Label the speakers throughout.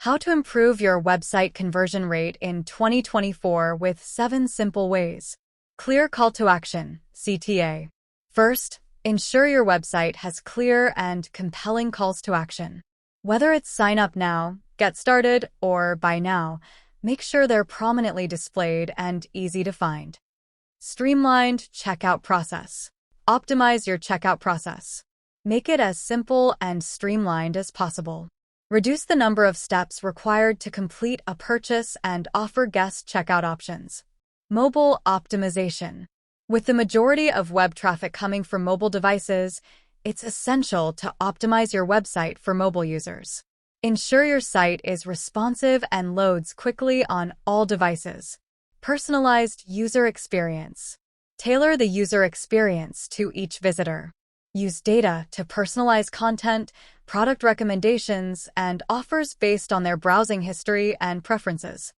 Speaker 1: How to improve your website conversion rate in 2024 with 7 simple ways. Clear call to action, CTA. First, ensure your website has clear and compelling calls to action. Whether it's sign up now, get started, or buy now, make sure they're prominently displayed and easy to find. Streamlined checkout process. Optimize your checkout process. Make it as simple and streamlined as possible. Reduce the number of steps required to complete a purchase and offer guest checkout options. Mobile optimization. With the majority of web traffic coming from mobile devices, it's essential to optimize your website for mobile users. Ensure your site is responsive and loads quickly on all devices. Personalized user experience. Tailor the user experience to each visitor. Use data to personalize content, product recommendations, and offers based on their browsing history and preferences.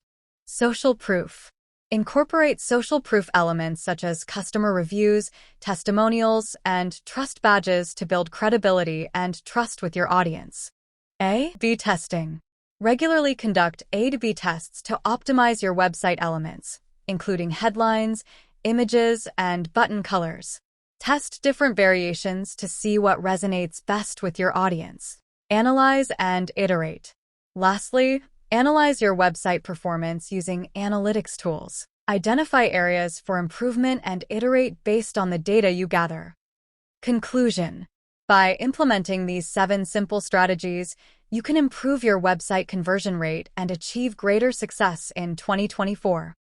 Speaker 1: Social proof. Incorporate social proof elements such as customer reviews, testimonials, and trust badges to build credibility and trust with your audience. A/B testing. Regularly conduct A/B tests to optimize your website elements, including headlines, images, and button colors. Test different variations to see what resonates best with your audience. Analyze and iterate. Lastly, analyze your website performance using analytics tools. Identify areas for improvement and iterate based on the data you gather. Conclusion. By implementing these 7 simple strategies, you can improve your website conversion rate and achieve greater success in 2024.